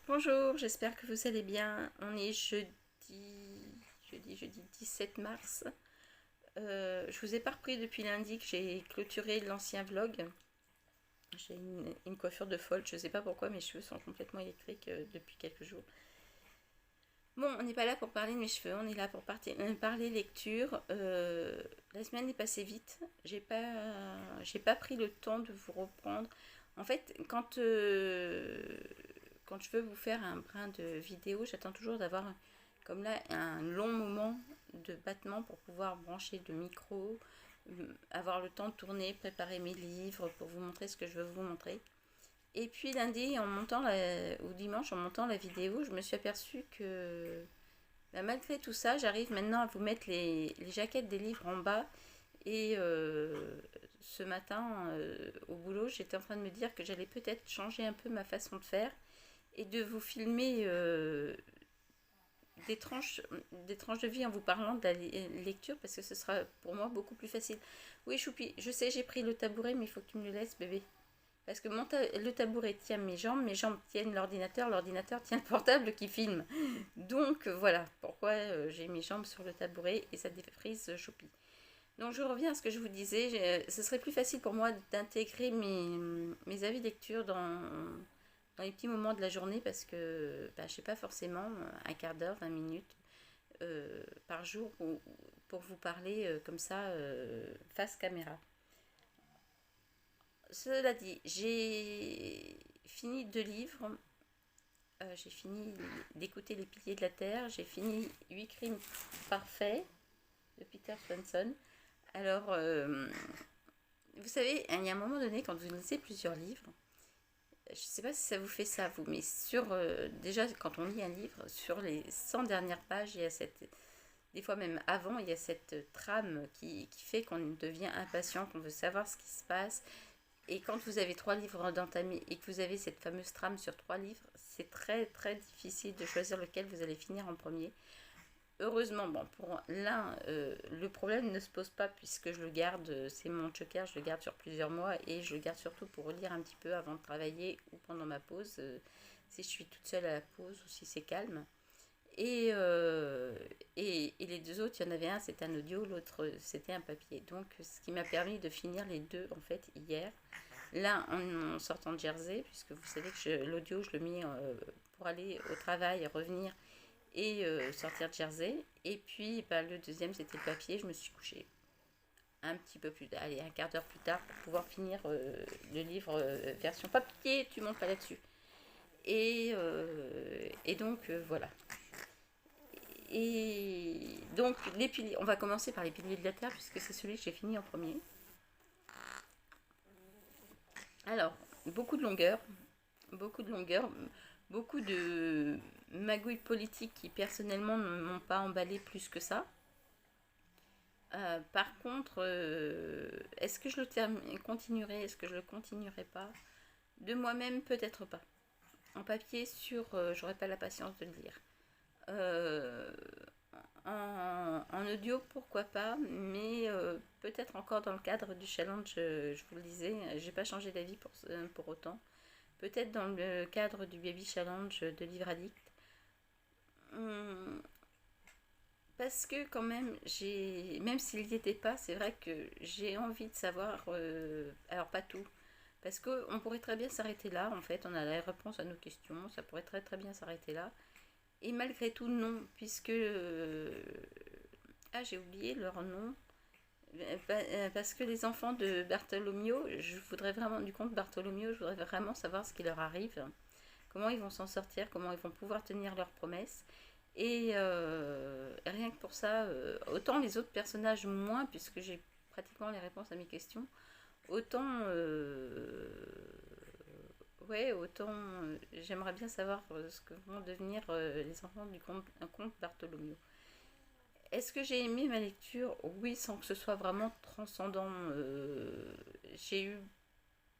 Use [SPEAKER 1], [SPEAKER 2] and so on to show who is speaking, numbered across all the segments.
[SPEAKER 1] Bonjour, j'espère que vous allez bien. On est jeudi 17 mars. Je vous ai pas repris depuis lundi que j'ai clôturé l'ancien vlog. J'ai une coiffure de folle, je sais pas pourquoi mes cheveux sont complètement électriques depuis quelques jours. Bon, on n'est pas là pour parler de mes cheveux, on est là pour parler lecture. La semaine est passée vite, j'ai pas pris le temps de vous reprendre. En fait, quand je veux vous faire un brin de vidéo, j'attends toujours d'avoir, comme là, un long moment de battement pour pouvoir brancher le micro, avoir le temps de tourner, préparer mes livres pour vous montrer ce que je veux vous montrer. Et puis lundi, ou dimanche, en montant la vidéo, je me suis aperçue que malgré tout ça, j'arrive maintenant à vous mettre les jaquettes des livres en bas. Et ce matin, au boulot, j'étais en train de me dire que j'allais peut-être changer un peu ma façon de faire et de vous filmer des tranches, des tranches de vie en vous parlant de la lecture parce que ce sera pour moi beaucoup plus facile. Oui, Choupi, je sais, j'ai pris le tabouret, mais il faut que tu me le laisses, bébé. Parce que le tabouret tient mes jambes tiennent l'ordinateur tient le portable qui filme. Donc voilà pourquoi j'ai mes jambes sur le tabouret et ça défrise Choupi. Donc je reviens à ce que je vous disais, ce serait plus facile pour moi d'intégrer mes avis de lecture dans les petits moments de la journée parce que je sais pas forcément un quart d'heure, 20 minutes par jour pour vous parler comme ça face caméra. Cela dit, j'ai fini 2 livres. J'ai fini d'écouter Les Piliers de la Terre. J'ai fini 8 crimes parfaits de Peter Swanson. Alors, vous savez, il y a un moment donné, quand vous lisez plusieurs livres, je ne sais pas si ça vous fait ça, vous, mais déjà, quand on lit un livre, sur les 100 dernières pages, il y a des fois même avant, il y a cette trame qui fait qu'on devient impatient, qu'on veut savoir ce qui se passe. Et quand vous avez 3 livres d'entamés et que vous avez cette fameuse trame sur 3 livres, c'est très très difficile de choisir lequel vous allez finir en premier. Heureusement, bon, pour l'un, le problème ne se pose pas puisque je le garde, c'est mon joker, je le garde sur plusieurs mois et je le garde surtout pour relire un petit peu avant de travailler ou pendant ma pause, si je suis toute seule à la pause ou si c'est calme. Et, euh, et les 2 autres, il y en avait un, c'était un audio, l'autre, c'était un papier. Donc, ce qui m'a permis de finir les 2, en fait, hier. L'un en sortant de Jersey, puisque vous savez que l'audio, je le mets pour aller au travail, revenir et sortir de Jersey. Et puis, le deuxième, c'était le papier. Je me suis couchée un petit peu plus, allez, un quart d'heure plus tard pour pouvoir finir le livre version papier. Tu montes pas là-dessus. Et donc, voilà. Et donc, on va commencer par Les Piliers de la Terre, puisque c'est celui que j'ai fini en premier. Alors, beaucoup de longueur, beaucoup de longueur, beaucoup de magouilles politiques qui personnellement ne m'ont pas emballé plus que ça. Par contre, est-ce que je le continuerai, est-ce que je le continuerai pas? De moi-même, peut-être pas. En papier, j'aurais pas la patience de le lire. Euh, en audio, pourquoi pas, mais peut-être encore dans le cadre du challenge, je vous le disais, j'ai pas changé d'avis pour autant. Peut-être dans le cadre du Baby Challenge de Livre Addict. Hum, Parce que quand même, même s'il n'y était pas, c'est vrai que j'ai envie de savoir, alors pas tout, parce qu'on pourrait très bien s'arrêter là, en fait, on a la réponse à nos questions, ça pourrait très très bien s'arrêter là. Et malgré tout, non, puisque... j'ai oublié leur nom. Parce que les enfants de Bartholomew, je voudrais vraiment, du conte Bartholomew, je voudrais vraiment savoir ce qui leur arrive, comment ils vont s'en sortir, comment ils vont pouvoir tenir leurs promesses. Et rien que pour ça, autant les autres personnages moins, puisque j'ai pratiquement les réponses à mes questions, autant, ouais, autant j'aimerais bien savoir ce que vont devenir les enfants du conte Bartholomew. Est-ce que j'ai aimé ma lecture? Oui, sans que ce soit vraiment transcendant. J'ai eu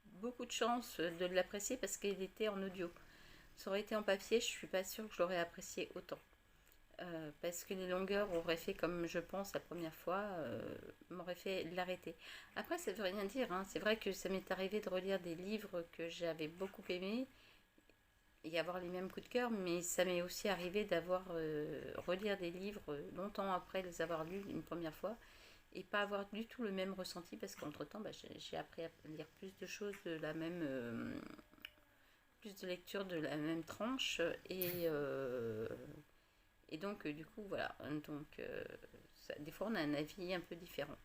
[SPEAKER 1] beaucoup de chance de l'apprécier parce qu'il était en audio. Ça aurait été en papier, je suis pas sûre que je l'aurais apprécié autant. Parce que les longueurs auraient fait comme je pense la première fois, m'auraient fait l'arrêter. Après, ça veut rien dire, hein. C'est vrai que ça m'est arrivé de relire des livres que j'avais beaucoup aimés et avoir les mêmes coups de cœur, mais ça m'est aussi arrivé d'avoir relire des livres longtemps après les avoir lus une première fois et pas avoir du tout le même ressenti parce qu'entre-temps, j'ai appris à lire plus de choses de la même plus de lecture de la même tranche et donc du coup voilà, donc des fois on a un avis un peu différent.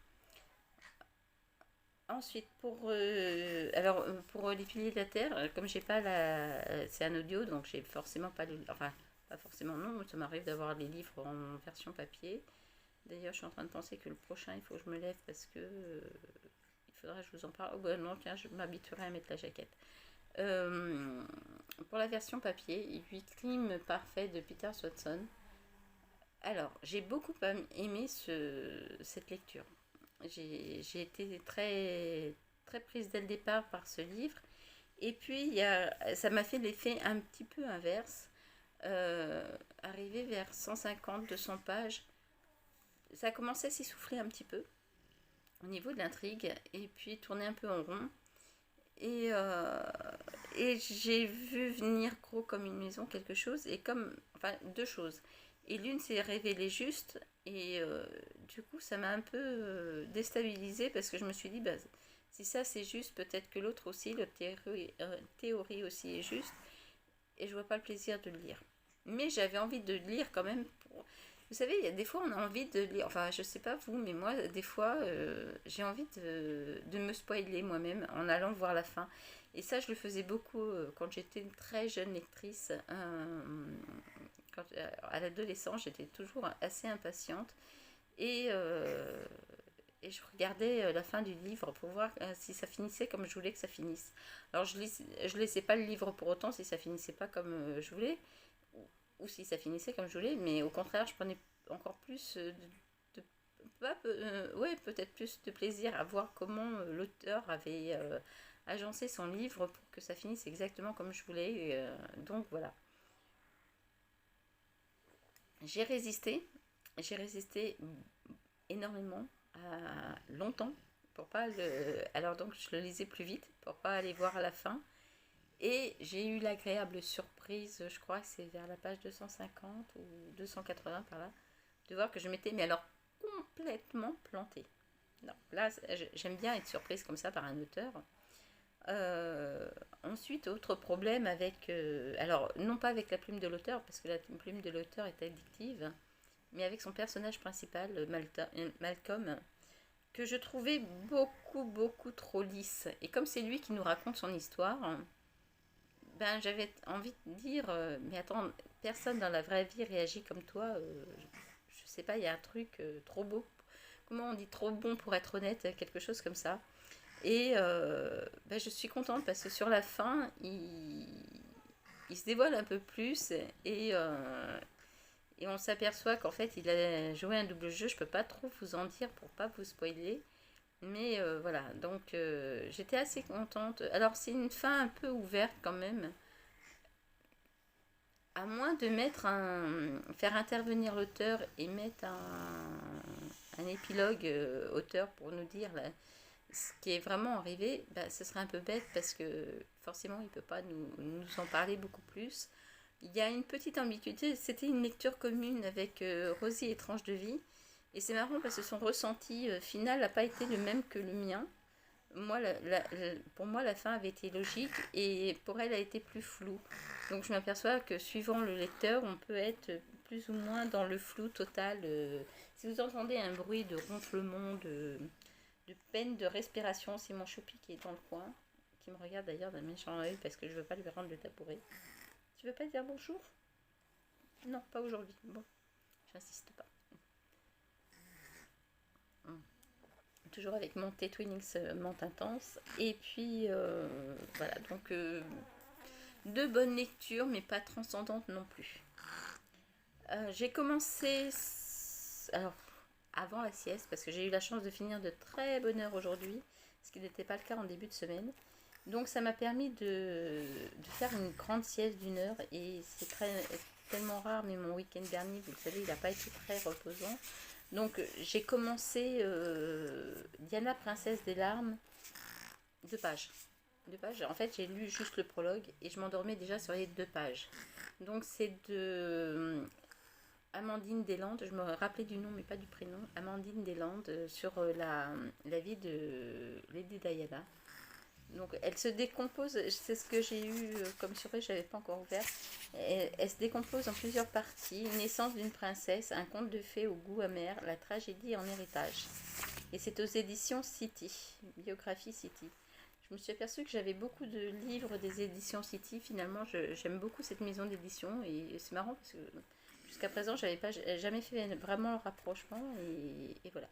[SPEAKER 1] Ensuite, pour les piliers de la Terre, comme j'ai pas c'est un audio, donc j'ai forcément pas enfin, pas forcément non, ça m'arrive d'avoir les livres en version papier. D'ailleurs, je suis en train de penser que le prochain, il faut que je me lève parce que il faudra que je vous en parle. Oh, ben non, tiens, je m'habituerai à mettre la jaquette. Euh, pour la version papier, 8 crimes parfaits de Peter Swanson. Alors, j'ai beaucoup aimé cette lecture. J'ai été très, très prise dès le départ par ce livre. Et puis, ça m'a fait l'effet un petit peu inverse. Arrivé vers 150-200 pages, ça a commencé à s'essouffler un petit peu au niveau de l'intrigue et puis tourner un peu en rond. Et, euh, et j'ai vu venir gros comme une maison quelque chose, et enfin deux choses. Et l'une s'est révélée juste, et du coup ça m'a un peu déstabilisée parce que je me suis dit, si ça c'est juste, peut-être que l'autre aussi, la théorie aussi est juste, et je vois pas le plaisir de le lire. Mais j'avais envie de le lire quand même. Vous savez, il y a des fois on a envie de lire, enfin je sais pas vous, mais moi des fois j'ai envie de me spoiler moi-même en allant voir la fin. Et ça je le faisais beaucoup quand j'étais une très jeune lectrice. À l'adolescence j'étais toujours assez impatiente et, et je regardais la fin du livre pour voir si ça finissait comme je voulais que ça finisse. Alors je laissais pas le livre pour autant si ça finissait pas comme je voulais, ou si ça finissait comme je voulais, mais au contraire, je prenais encore plus ouais, peut-être plus de plaisir à voir comment l'auteur avait agencé son livre pour que ça finisse exactement comme je voulais. Donc voilà. J'ai résisté, j'ai résisté énormément, longtemps, pour pas alors donc je le lisais plus vite, pour pas aller voir à la fin. Et j'ai eu l'agréable surprise, je crois que c'est vers la page 250 ou 280 par là, de voir que je m'étais, mais alors complètement plantée. Non, là, j'aime bien être surprise comme ça par un auteur. Ensuite, autre problème avec... alors, non pas avec la plume de l'auteur, parce que la plume de l'auteur est addictive, mais avec son personnage principal, Malcolm, que je trouvais beaucoup, beaucoup trop lisse. Et comme c'est lui qui nous raconte son histoire, j'avais envie de dire, mais attends, personne dans la vraie vie réagit comme toi. Je sais pas, il y a un truc trop beau. Comment on dit trop bon pour être honnête, quelque chose comme ça. Et je suis contente parce que sur la fin, il se dévoile un peu plus et on s'aperçoit qu'en fait, il a joué un double jeu. Je peux pas trop vous en dire pour pas vous spoiler. Mais voilà, donc j'étais assez contente. Alors c'est une fin un peu ouverte quand même. À moins de faire intervenir l'auteur et mettre un épilogue auteur pour nous dire là, ce qui est vraiment arrivé, ce serait un peu bête parce que forcément il ne peut pas nous en parler beaucoup plus. Il y a une petite ambiguïté, c'était une lecture commune avec Rosie et Tranche de vie. Et c'est marrant parce que son ressenti final n'a pas été le même que le mien. Moi, pour moi, la fin avait été logique et pour elle a été plus floue. Donc je m'aperçois que suivant le lecteur, on peut être plus ou moins dans le flou total. Si vous entendez un bruit de ronflement, de peine de respiration, c'est mon choupi qui est dans le coin, qui me regarde d'ailleurs d'un méchant œil parce que je veux pas lui rendre le tabouret. Tu veux pas dire bonjour? Non, pas aujourd'hui. Bon, j'insiste pas. Toujours avec mon thé Twinings menthe intense. Et puis voilà, donc de bonnes lectures, mais pas transcendantes non plus. J'ai commencé alors avant la sieste parce que j'ai eu la chance de finir de très bonne heure aujourd'hui, ce qui n'était pas le cas en début de semaine. Donc ça m'a permis de faire une grande sieste d'une heure et c'est tellement rare, mais mon week-end dernier, vous le savez, il n'a pas été très reposant. Donc j'ai commencé Diana, princesse des larmes, 2 pages. 2 pages. En fait, j'ai lu juste le prologue et je m'endormais déjà sur les 2 pages. Donc, c'est de Amandine Deslandes, je me rappelais du nom mais pas du prénom. Amandine Deslandes sur la vie de Lady Diana. Donc, elle se décompose, c'est ce que j'ai eu comme surprise, je n'avais pas encore ouvert. Elle se décompose en plusieurs parties. Naissance d'une princesse, un conte de fées au goût amer, la tragédie en héritage. Et c'est aux éditions City, biographie City. Je me suis aperçue que j'avais beaucoup de livres des éditions City. Finalement, j'aime beaucoup cette maison d'édition et c'est marrant parce que jusqu'à présent, j'avais pas jamais fait vraiment le rapprochement et voilà.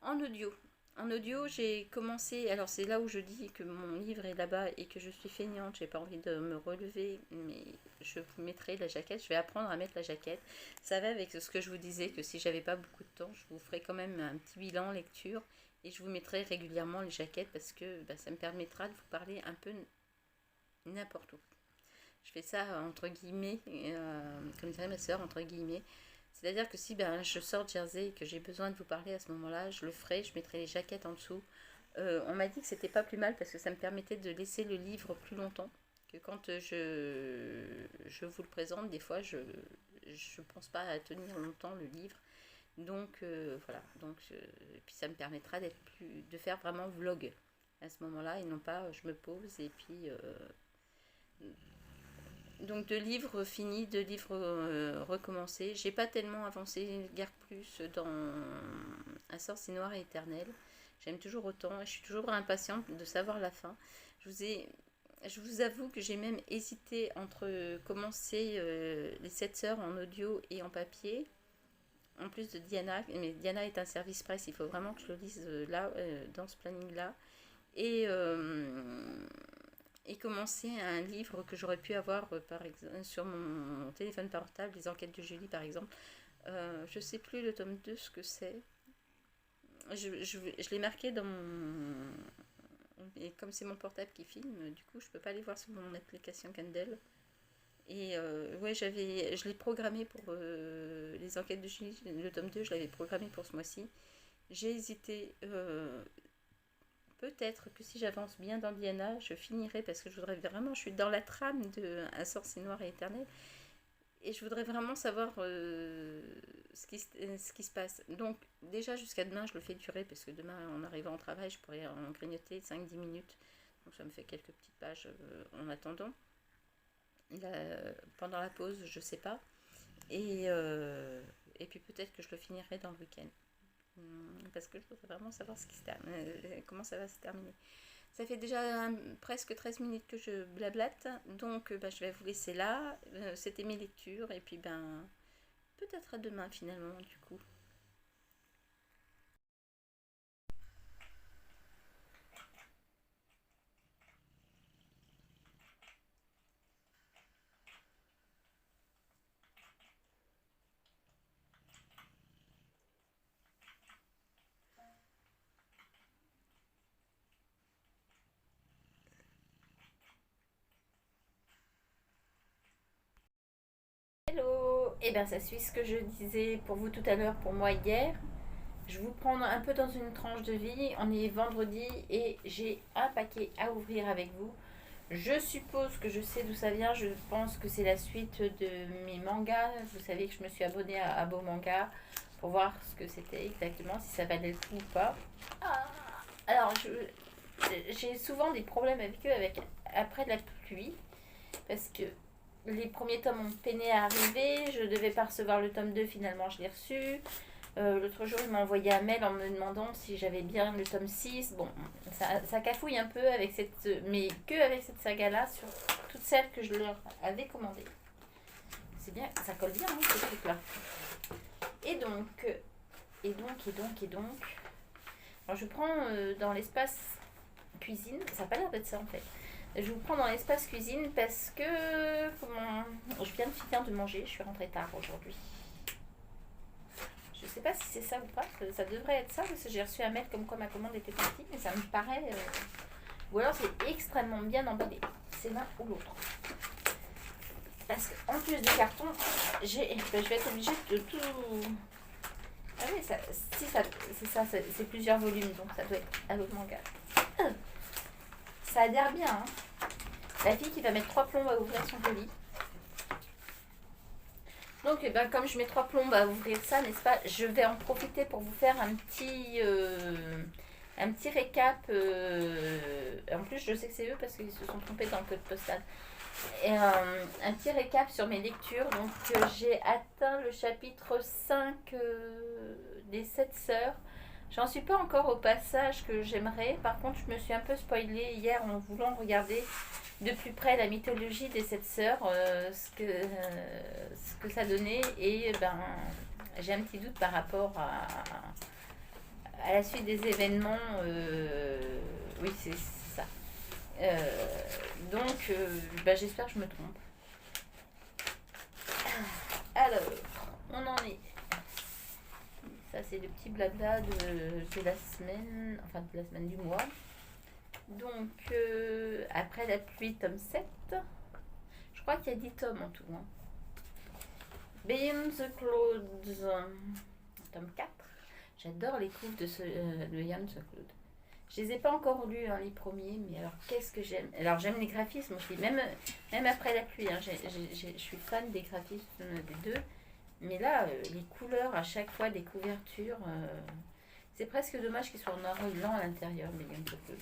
[SPEAKER 1] En audio. En audio, j'ai commencé. Alors, c'est là où je dis que mon livre est là-bas et que je suis feignante. J'ai pas envie de me relever, mais je vous mettrai la jaquette. Je vais apprendre à mettre la jaquette. Ça va avec ce que je vous disais, que si j'avais pas beaucoup de temps, je vous ferai quand même un petit bilan lecture et je vous mettrai régulièrement les jaquettes parce que ça me permettra de vous parler un peu n'importe où. Je fais ça entre guillemets, comme dirait ma soeur, entre guillemets. C'est-à-dire que si je sors de Jersey et que j'ai besoin de vous parler à ce moment-là, je le ferai, je mettrai les jaquettes en dessous. On m'a dit que c'était pas plus mal parce que ça me permettait de laisser le livre plus longtemps. Que quand je vous le présente, des fois je pense pas à tenir longtemps le livre. Donc voilà. Donc, et puis ça me permettra de faire vraiment vlog à ce moment-là et non pas je me pose et puis donc 2 livres finis, 2 livres recommencés. J'ai pas tellement avancé guère plus dans Un sorcier noir et éternel. J'aime toujours autant et je suis toujours impatiente de savoir la fin. Je vous avoue que j'ai même hésité entre commencer les 7 sœurs en audio et en papier. En plus de Diana, mais Diana est un service presse, il faut vraiment que je le lise là, dans ce planning-là. Et commencer un livre que j'aurais pu avoir par exemple sur mon téléphone portable, Les Enquêtes de Julie par exemple. Je sais plus le tome 2 ce que c'est. Je l'ai marqué dans mon... Et comme c'est mon portable qui filme, du coup je peux pas aller voir sur mon application Kindle. Et ouais, je l'ai programmé pour Les Enquêtes de Julie, le tome 2, je l'avais programmé pour ce mois-ci. J'ai hésité... Peut-être que si j'avance bien dans Diana, je finirai parce que je voudrais vraiment, je suis dans la trame de Un sorcier noir et éternel et je voudrais vraiment savoir ce qui se passe. Donc déjà jusqu'à demain, je le fais durer parce que demain, en arrivant au travail, je pourrais en grignoter 5-10 minutes. Donc ça me fait quelques petites pages en attendant. Pendant la pause, je sais pas. Et puis peut-être que je le finirai dans le week-end. Parce que je voudrais vraiment savoir comment ça va se terminer. Ça fait déjà presque 13 minutes que je blablate, donc je vais vous laisser là. C'était mes lectures, et puis peut-être à demain finalement du coup. Hello. Et ça suit ce que je disais pour vous tout à l'heure, pour moi hier. Je vous prends un peu dans une tranche de vie. On est vendredi et j'ai un paquet à ouvrir avec vous. Je suppose que je sais d'où ça vient. Je pense que c'est la suite de mes mangas. Vous savez que je me suis abonnée à Beau Manga pour voir ce que c'était exactement, si ça valait le coup ou pas. Alors, j'ai souvent des problèmes avec eux après de la pluie parce que les premiers tomes ont peiné à arriver. Je devais pas recevoir le tome 2, finalement je l'ai reçu. L'autre jour, il m'a envoyé un mail en me demandant si j'avais bien le tome 6. Bon, ça cafouille un peu avec mais que avec cette saga-là, sur toutes celles que je leur avais commandées. C'est bien, ça colle bien, hein, ce truc-là. Et donc. Alors, je prends dans l'espace cuisine. Ça n'a pas l'air d'être ça en fait. Je vous prends dans l'espace cuisine parce que je viens de finir de manger. Je suis rentrée tard aujourd'hui. Je sais pas si c'est ça ou pas, ça devrait être ça parce que j'ai reçu un mail comme quoi ma commande était partie, mais ça me paraît. Ou alors c'est extrêmement bien emballé. C'est l'un ou l'autre. Parce qu'en plus des cartons, je vais être obligée de tout. Ah oui, c'est ça, c'est plusieurs volumes, donc ça doit être à l'autre manga. Ça adhère bien. Hein. La fille qui va mettre 3 plombes à ouvrir son colis. Donc, eh ben, comme je mets 3 plombes à ouvrir ça, n'est-ce pas, je vais en profiter pour vous faire un petit récap. En plus, je sais que c'est eux parce qu'ils se sont trompés dans le code postal. Et, un petit récap sur mes lectures. Donc, j'ai atteint le chapitre 5 des 7 sœurs. J'en suis pas encore au passage que j'aimerais. Par contre, je me suis un peu spoilée hier en voulant regarder de plus près la mythologie des 7 sœurs, ce que ça donnait. Et ben, j'ai un petit doute par rapport à la suite des événements. Oui, c'est ça. Donc, ben, j'espère que je me trompe. Alors, on en est. Ça, c'est le petit blabla de la semaine, enfin de la semaine du mois. Donc, après la pluie, tome 7. Je crois qu'il y a 10 tomes en tout. Hein. Beyond the Clouds, tome 4. J'adore les couves de Beyond the Clouds. Je les ai pas encore lus, hein, les premiers, mais alors qu'est-ce que j'aime. Alors j'aime les graphismes aussi, même après la pluie. Hein, je suis fan des graphismes des deux. Mais là, les couleurs à chaque fois des couvertures, c'est presque dommage qu'ils soient en noir et blanc à l'intérieur, mais il y a un peu plus.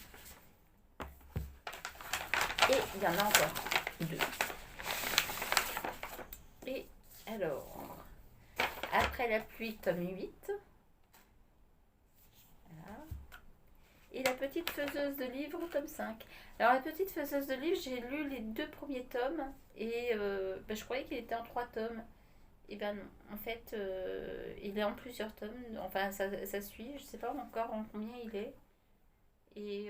[SPEAKER 1] Et il y en a encore 2. Et alors, après la pluie, tome 8. Voilà. Et la petite faiseuse de livres, tome 5. Alors la petite faiseuse de livres, j'ai lu les 2 premiers tomes et ben, je croyais qu'il était en 3 tomes. Et ben non, en fait, il est en plusieurs tomes. Enfin, ça suit. Je sais pas encore en combien il est. Et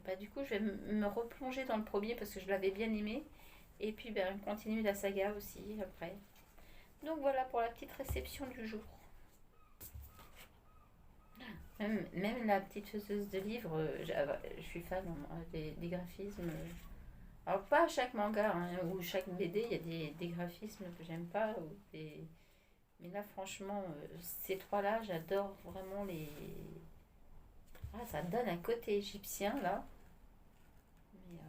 [SPEAKER 1] bah, du coup, je vais me replonger dans le premier parce que je l'avais bien aimé. Et puis, ben, continuer la saga aussi après. Donc voilà pour la petite réception du jour. Même la petite faiseuse de livres, je suis fan des graphismes. Alors, pas à chaque manga hein, ou chaque BD, il y a des graphismes que j'aime pas. Mais là, franchement, ces 3-là, j'adore vraiment les. Ah, ça donne un côté égyptien là. Mais,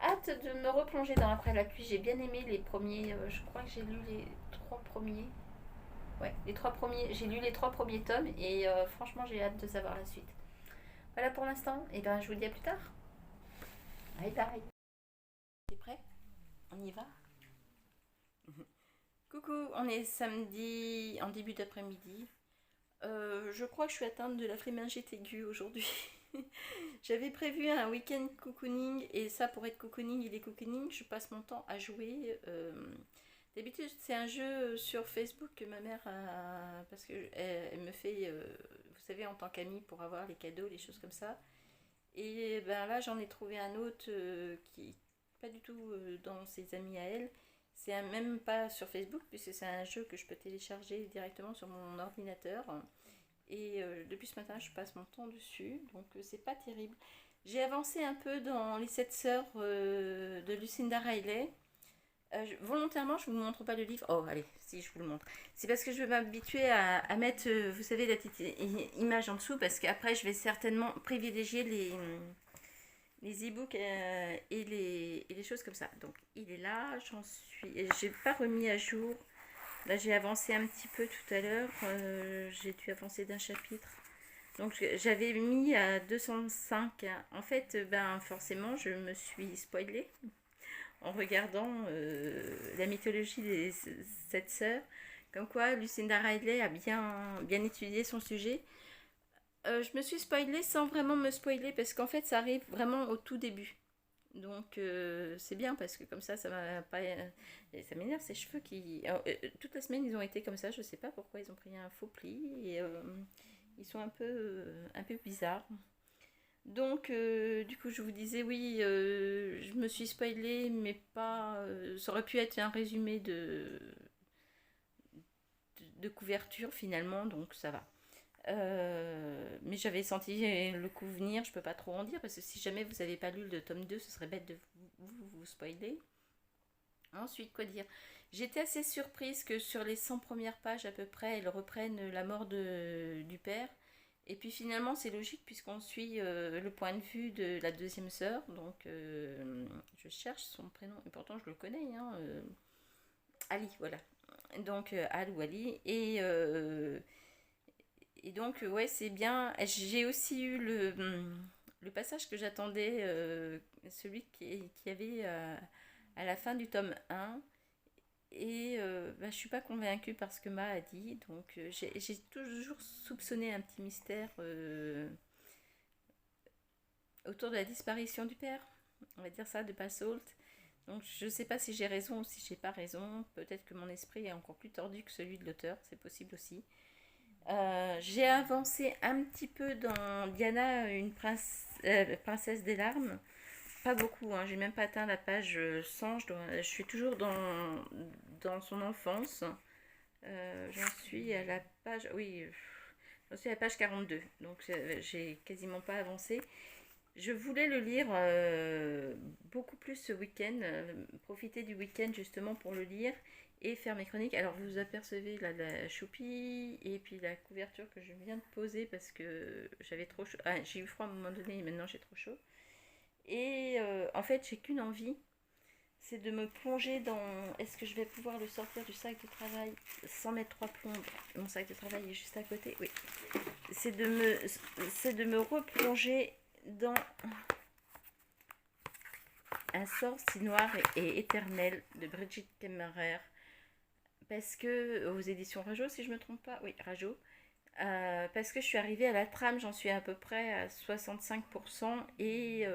[SPEAKER 1] hâte de me replonger dans Après la pluie. J'ai bien aimé les premiers. Je crois que j'ai lu les 3 premiers. Ouais, les 3 premiers. J'ai lu les 3 premiers tomes et franchement, j'ai hâte de savoir la suite. Voilà pour l'instant. Et ben, je vous dis à plus tard. Bye bye. T'es prêt? On y va? Coucou, on est samedi en début d'après-midi. Je crois que je suis atteinte de la phrémingite aiguë aujourd'hui. J'avais prévu un week-end cocooning et ça pour être cocooning, il est cocooning. Je passe mon temps à jouer. D'habitude, c'est un jeu sur Facebook que ma mère a. Parce qu'elle me fait, vous savez, en tant qu'amie pour avoir les cadeaux, les choses comme ça. Et ben là, j'en ai trouvé un autre qui pas du tout dans ses amis à elle. C'est même pas sur Facebook puisque c'est un jeu que je peux télécharger directement sur mon ordinateur. Et depuis ce matin, je passe mon temps dessus, donc c'est pas terrible. J'ai avancé un peu dans Les 7 sœurs de Lucinda Riley. Volontairement, je ne vous montre pas le livre. Oh, allez, si je vous le montre. C'est parce que je vais m'habituer à mettre, vous savez, la petite image en dessous, parce qu'après, je vais certainement privilégier les e-books et les choses comme ça. Donc, il est là, j'ai pas remis à jour. Là, j'ai avancé un petit peu tout à l'heure. J'ai dû avancer d'un chapitre. Donc, j'avais mis à 205. En fait, ben, forcément, je me suis spoilée en regardant la mythologie des 7 sœurs. Comme quoi, Lucinda Riley a bien étudié son sujet. Je me suis spoilée sans vraiment me spoiler parce qu'en fait, ça arrive vraiment au tout début. Donc c'est bien parce que comme ça m'a pas ça m'énerve ces cheveux qui toute la semaine ils ont été comme ça, je sais pas pourquoi ils ont pris un faux pli et ils sont un peu bizarres. Donc du coup je vous disais oui, je me suis spoilée mais pas ça aurait pu être un résumé de couverture finalement, donc ça va. Mais j'avais senti le coup venir, je peux pas trop en dire parce que si jamais vous avez pas lu le tome 2, ce serait bête de vous spoiler. Ensuite, quoi dire? J'étais assez surprise que sur les 100 premières pages à peu près, elles reprennent la mort du père Et puis finalement, c'est logique puisqu'on suit le point de vue de la deuxième sœur. Donc, je cherche son prénom, et pourtant je le connais, hein, Ali, voilà. Donc, Al ou Ali. Et donc, ouais, c'est bien. J'ai aussi eu le passage que j'attendais, celui qui avait à la fin du tome 1. Et bah, je suis pas convaincue par ce que Ma a dit. Donc, j'ai toujours soupçonné un petit mystère autour de la disparition du père. On va dire ça, de Passault. Donc, je sais pas si j'ai raison ou si j'ai pas raison. Peut-être que mon esprit est encore plus tordu que celui de l'auteur. C'est possible aussi. J'ai avancé un petit peu dans Diana, une princesse des larmes. Pas beaucoup, hein, j'ai même pas atteint la page 100, je suis toujours dans son enfance. J'en suis à la page, oui, j'en suis à la page 42, donc j'ai quasiment pas avancé. Je voulais le lire beaucoup plus ce week-end, profiter du week-end justement pour le lire et faire mes chroniques. Alors vous apercevez là la choupie et puis la couverture que je viens de poser parce que j'avais trop chaud. Ah, j'ai eu froid à un moment donné et maintenant j'ai trop chaud. Et en fait, j'ai qu'une envie, c'est de me plonger dans. Est-ce que je vais pouvoir le sortir du sac de travail sans mettre trois plombes? Mon sac de travail est juste à côté. Oui. C'est de me replonger dans Un sort si noir et éternel de Brigitte Kemmerer. Parce que, aux éditions Rajo, si je ne me trompe pas, oui, Rajo. Parce que je suis arrivée à la trame, j'en suis à peu près à 65% et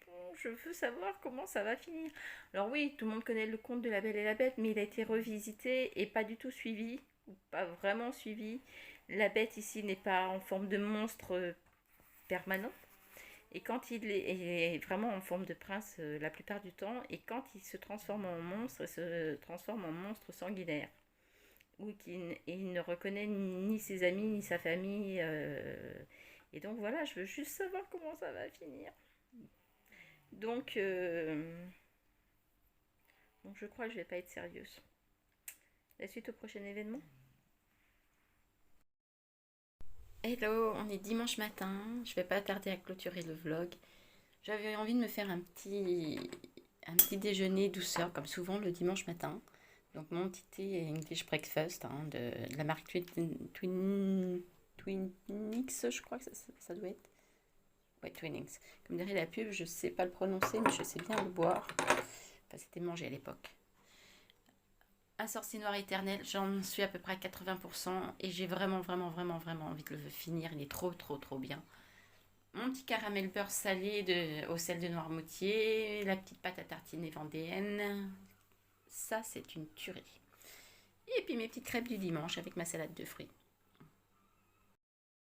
[SPEAKER 1] bon, je veux savoir comment ça va finir. Alors oui, tout le monde connaît le conte de La Belle et la Bête, mais il a été revisité et pas du tout suivi, ou pas vraiment suivi. La bête ici n'est pas en forme de monstre permanent, et quand il est vraiment en forme de prince la plupart du temps, et quand il se transforme en monstre, il se transforme en monstre sanguinaire ou il ne reconnaît ni ses amis ni sa famille. Et donc voilà, je veux juste savoir comment ça va finir. Donc, donc je crois que je vais pas être sérieuse. La suite au prochain événement. Hello, on est dimanche matin. Je vais pas tarder à clôturer le vlog. J'avais envie de me faire un petit déjeuner douceur, comme souvent le dimanche matin. Donc mon petit thé English Breakfast de la marque Twinings, je crois que ça doit être. Ouais, Twinings. Comme dirait la pub, je sais pas le prononcer, mais je sais bien le boire. Enfin, c'était mangé à l'époque. Un sorcier noir éternel, j'en suis à peu près à 80% et j'ai vraiment, vraiment, vraiment, vraiment envie de le finir. Il est trop, trop, trop bien. Mon petit caramel beurre salé au sel de Noirmoutier, la petite pâte à tartiner vendéenne. Ça, c'est une tuerie. Et puis mes petites crêpes du dimanche avec ma salade de fruits.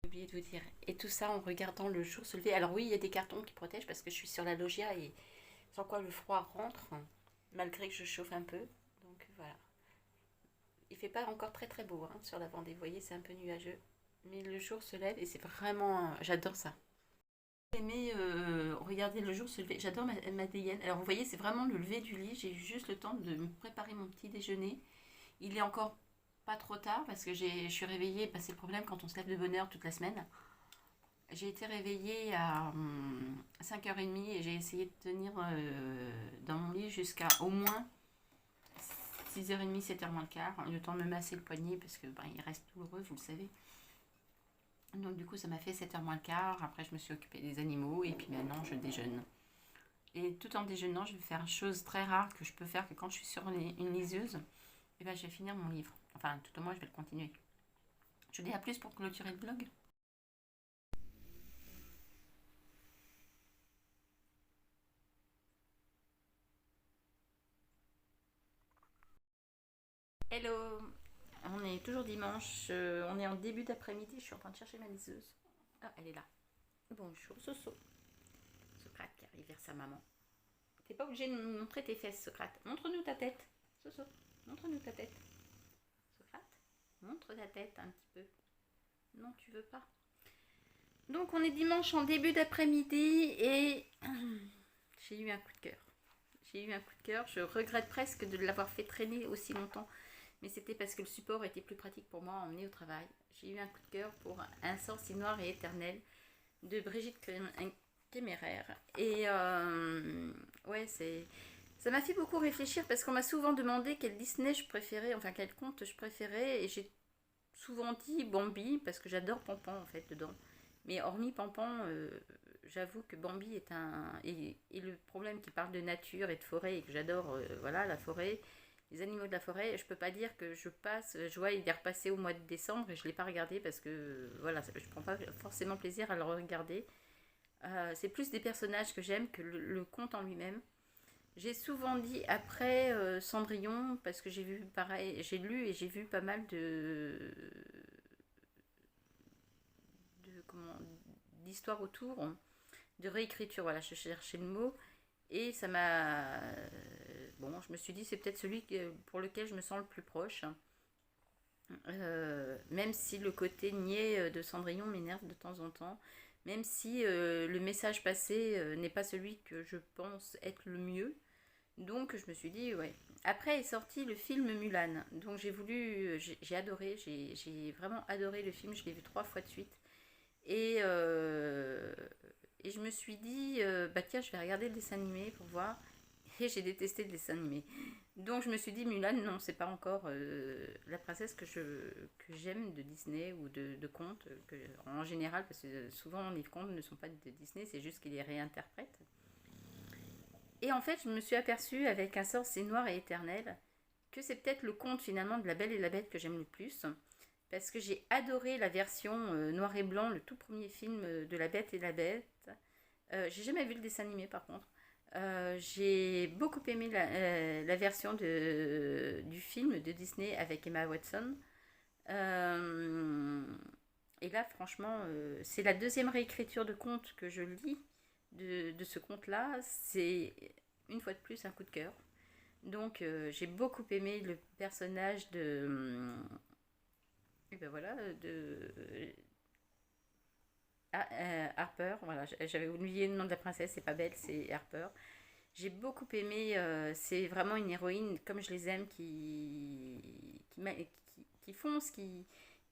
[SPEAKER 1] J'ai oublié de vous dire. Et tout ça en regardant le jour se lever. Alors oui, il y a des cartons qui protègent parce que je suis sur la loggia et sans quoi le froid rentre, malgré que je chauffe un peu. Donc voilà. Il fait pas encore très très beau sur la Vendée. Vous voyez, c'est un peu nuageux. Mais le jour se lève et c'est vraiment... J'adore ça. Aimé regarder le jour se lever. J'adore ma dégaine. Alors vous voyez, c'est vraiment le lever du lit. J'ai eu juste le temps de me préparer mon petit déjeuner. Il est encore pas trop tard parce que je suis réveillée. Bah, c'est le problème quand on se lève de bonne heure toute la semaine. J'ai été réveillée à 5h30 et j'ai essayé de tenir dans mon lit jusqu'à au moins 6h30, 7h moins le quart. Le temps de me masser le poignet parce que il reste douloureux, vous le savez. Donc du coup ça m'a fait 7h moins le quart, après je me suis occupée des animaux et puis maintenant je déjeune. Et tout en déjeunant, je vais faire une chose très rare que je peux faire que quand je suis sur une liseuse, et ben je vais finir mon livre. Enfin tout au moins je vais le continuer. Je vous dis à plus pour clôturer le blog. Hello, on est toujours dimanche, on est en début d'après-midi, je suis en train de chercher ma liseuse. Ah, elle est là. Bonjour Soso. Socrate qui arrive vers sa maman. T'es pas obligé de nous montrer tes fesses, Socrate. Montre-nous ta tête. Soso, montre-nous ta tête. Socrate, montre ta tête un petit peu. Non, tu veux pas. Donc on est dimanche en début d'après-midi et j'ai eu un coup de cœur. J'ai eu un coup de cœur. Je regrette presque de l'avoir fait traîner aussi longtemps. mais c'était parce que le support était plus pratique pour moi à emmener au travail. J'ai eu un coup de cœur pour Un sort si noir et éternel de Brigitte Kéméraire. Et ouais, ça m'a fait beaucoup réfléchir parce qu'on m'a souvent demandé quel Disney je préférais, enfin quel conte je préférais, et j'ai souvent dit Bambi parce que j'adore Pampan en fait dedans. Mais hormis Pampan, j'avoue que Bambi est et le problème qui parle de nature et de forêt et que j'adore, voilà, la forêt, les animaux de la forêt. Je peux pas dire que je vois il est repassé au mois de décembre et je l'ai pas regardé parce que voilà, je prends pas forcément plaisir à le regarder. C'est plus des personnages que j'aime que le conte en lui-même. J'ai souvent dit après Cendrillon parce que j'ai vu pareil, j'ai lu et j'ai vu pas mal comment d'histoires autour, de réécriture. Voilà, je cherchais le mot et ça m'a bon, je me suis dit c'est peut-être celui pour lequel je me sens le plus proche. Même si le côté niais de Cendrillon m'énerve de temps en temps, même si le message passé n'est pas celui que je pense être le mieux. Donc je me suis dit, ouais. Après est sorti le film Mulan. Donc j'ai adoré, j'ai vraiment adoré le film, je l'ai vu 3 fois de suite. Et, et je me suis dit, bah tiens, je vais regarder le dessin animé pour voir. Et j'ai détesté le dessin animé. Donc je me suis dit, Mulan, non, c'est pas encore la princesse que j'aime de Disney ou de contes, en général, parce que souvent les contes ne sont pas de Disney, c'est juste qu'ils les réinterprètent. Et en fait, je me suis aperçue avec Un sort, c'est noir et éternel, que c'est peut-être le conte finalement de La Belle et la Bête que j'aime le plus. Parce que j'ai adoré la version noir et blanc, le tout premier film de La Bête et la Bête. J'ai jamais vu le dessin animé par contre. J'ai beaucoup aimé la version du film de Disney avec Emma Watson. Euh, et là, franchement, c'est la deuxième réécriture de conte que je lis de ce conte-là. C'est une fois de plus un coup de cœur. Donc, j'ai beaucoup aimé le personnage et ben voilà, Harper. Voilà, j'avais oublié le nom de la princesse, c'est pas Belle, c'est Harper. J'ai beaucoup aimé, c'est vraiment une héroïne comme je les aime qui fonce, qui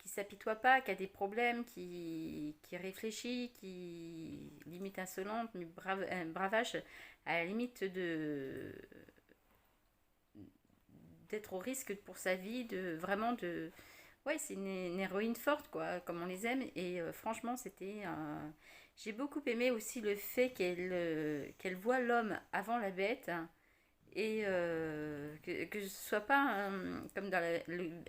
[SPEAKER 1] s'apitoie pas, qui a des problèmes, qui réfléchit, qui limite insolente, mais bravache, à la limite d'être au risque pour sa vie, de vraiment de... Ouais, c'est une héroïne forte, quoi, comme on les aime. Et franchement, c'était... J'ai beaucoup aimé aussi le fait qu'elle voit l'homme avant la bête. Et que ce soit pas comme dans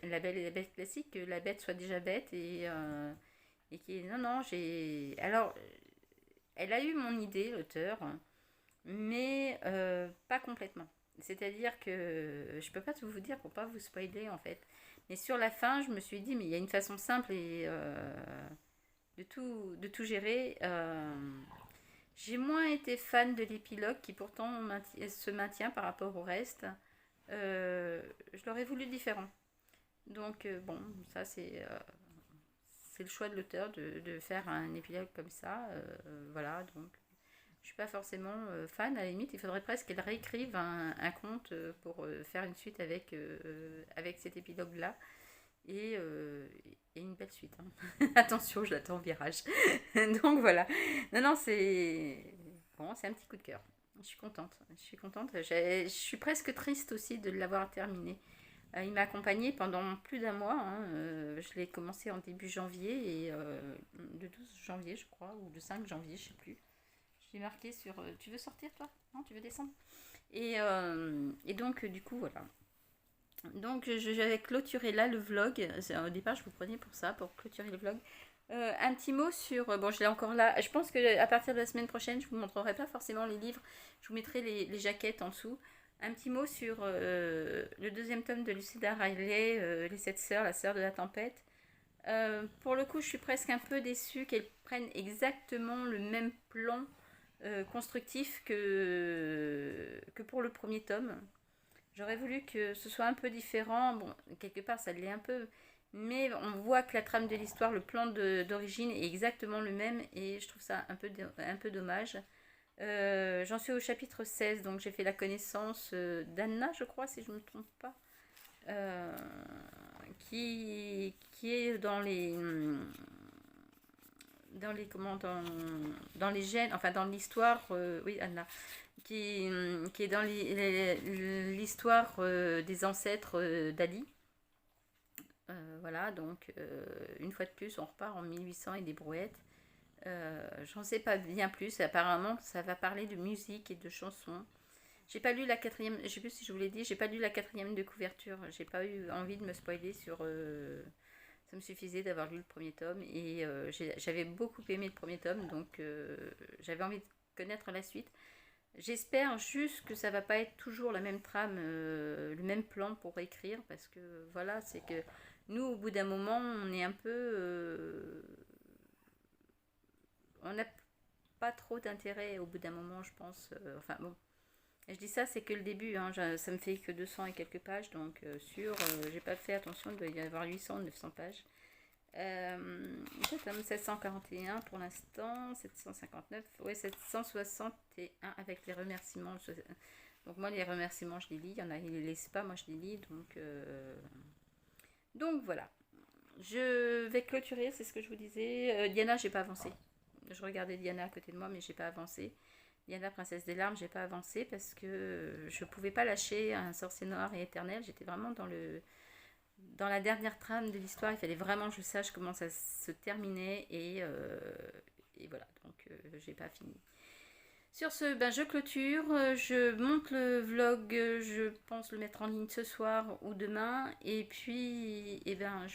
[SPEAKER 1] la Belle et la Bête classique, que la bête soit déjà bête et qui... Non, non, j'ai... Alors, elle a eu mon idée, l'auteur, mais pas complètement. C'est-à-dire que je peux pas tout vous dire pour pas vous spoiler en fait. Mais sur la fin, je me suis dit, mais il y a une façon simple de tout gérer. J'ai moins été fan de l'épilogue qui pourtant se maintient par rapport au reste. Je l'aurais voulu différent. Donc bon, ça c'est le choix de l'auteur de faire un épilogue comme ça. Voilà, donc je suis pas forcément fan. À la limite, il faudrait presque qu'elle réécrive un conte pour faire une suite avec cet épilogue-là. Et une belle suite. Hein. Attention, je l'attends au virage. Donc voilà. Non, non, c'est... Bon, c'est un petit coup de cœur. Je suis contente. Je suis contente. Je suis presque triste aussi de l'avoir terminé. Il m'a accompagnée pendant plus d'un mois. Hein. Je l'ai commencé en début janvier et le 12 janvier, je crois, ou le 5 janvier, je sais plus. J'ai marqué sur... tu veux sortir, toi? Non, tu veux descendre? Et donc, du coup, voilà. Donc, j'avais clôturé là le vlog. Au départ, je vous prenais pour ça, pour clôturer le vlog. Un petit mot sur... bon, je l'ai encore là. Je pense qu'à partir de la semaine prochaine, je ne vous montrerai pas forcément les livres. Je vous mettrai les jaquettes en dessous. Un petit mot sur le deuxième tome de Lucinda Riley, Les Sept Sœurs, la sœur de la tempête. Pour le coup, je suis presque un peu déçue qu'elles prennent exactement le même plan constructif que pour le premier tome. J'aurais voulu que ce soit un peu différent. Bon, quelque part, ça l'est un peu. Mais on voit que la trame de l'histoire, le plan d'origine est exactement le même. Et je trouve ça un peu dommage. J'en suis au chapitre 16. Donc j'ai fait la connaissance d'Anna, je crois, si je ne me trompe pas. euh, qui est comment, dans les gènes, enfin dans l'histoire, oui, Anna, qui est dans l'histoire des ancêtres d'Ali. Voilà, donc une fois de plus, on repart en 1800 et des brouettes. J'en sais pas bien plus. Apparemment, ça va parler de musique et de chansons. J'ai pas lu la quatrième, je sais plus si je vous l'ai dit, j'ai pas lu la quatrième de couverture. J'ai pas eu envie de me spoiler sur. Ça me suffisait d'avoir lu le premier tome et j'avais beaucoup aimé le premier tome, donc j'avais envie de connaître la suite. J'espère juste que ça va pas être toujours la même trame, le même plan pour écrire, parce que voilà, c'est que nous, au bout d'un moment, on est un peu, on n'a pas trop d'intérêt au bout d'un moment, je pense. Enfin bon, et je dis ça, c'est que le début, hein, ça me fait que 200 et quelques pages, donc j'ai pas fait attention, il doit y avoir 800 ou 900 pages. Tome 741 pour l'instant, 759, ouais, 761 avec les remerciements. Donc moi, les remerciements, je les lis. Il y en a, ils les laissent pas, moi je les lis. Donc voilà. Je vais clôturer, c'est ce que je vous disais. Diana, j'ai pas avancé. Je regardais Diana à côté de moi, mais j'ai pas avancé. Diana, princesse des larmes, j'ai pas avancé parce que je pouvais pas lâcher un sorcier noir et éternel. J'étais vraiment dans la dernière trame de l'histoire. Il fallait vraiment que je sache comment ça se terminait et voilà. Donc j'ai pas fini. Sur ce, ben, je clôture, je monte le vlog, je pense le mettre en ligne ce soir ou demain. Et puis, eh ben,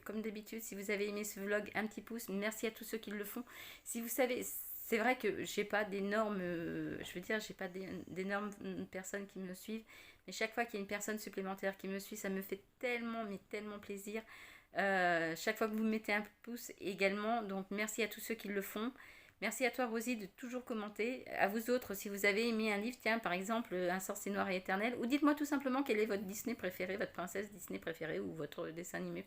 [SPEAKER 1] comme d'habitude, si vous avez aimé ce vlog, un petit pouce. Merci à tous ceux qui le font. Si vous savez, c'est vrai que j'ai pas d'énormes, je veux dire, j'ai pas d'énormes personnes qui me suivent. Mais chaque fois qu'il y a une personne supplémentaire qui me suit, ça me fait tellement, mais tellement plaisir. Chaque fois que vous mettez un pouce également. Donc, merci à tous ceux qui le font. Merci à toi Rosie de toujours commenter. À vous autres, si vous avez aimé un livre, tiens par exemple Un sorcier noir et éternel, ou dites-moi tout simplement quel est votre Disney préféré, votre princesse Disney préférée, ou votre dessin animé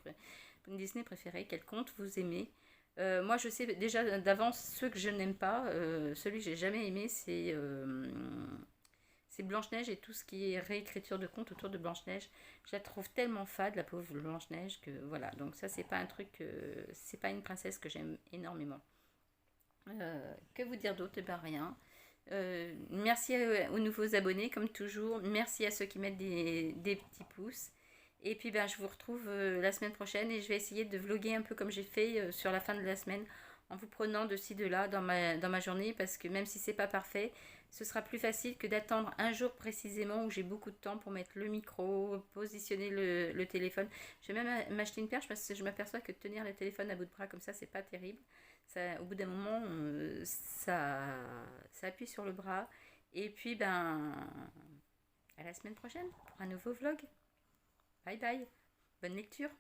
[SPEAKER 1] Disney préféré, quel conte vous aimez. Moi je sais déjà d'avance ceux que je n'aime pas. Celui que j'ai jamais aimé c'est Blanche-Neige et tout ce qui est réécriture de contes autour de Blanche-Neige. Je la trouve tellement fade, la pauvre Blanche-Neige, que voilà. Donc ça c'est pas un truc, c'est pas une princesse que j'aime énormément. Que vous dire d'autre? Eh ben rien. Merci aux nouveaux abonnés, comme toujours. Merci à ceux qui mettent des petits pouces. Et puis ben, je vous retrouve la semaine prochaine et je vais essayer de vlogger un peu comme j'ai fait sur la fin de la semaine en vous prenant de ci, de là dans ma journée parce que même si c'est pas parfait, ce sera plus facile que d'attendre un jour précisément où j'ai beaucoup de temps pour mettre le micro, positionner le téléphone. Je vais même m'acheter une perche parce que je m'aperçois que tenir le téléphone à bout de bras comme ça, c'est pas terrible. Ça, au bout d'un moment, ça appuie sur le bras. Et puis, ben, à la semaine prochaine pour un nouveau vlog. Bye bye. Bonne lecture.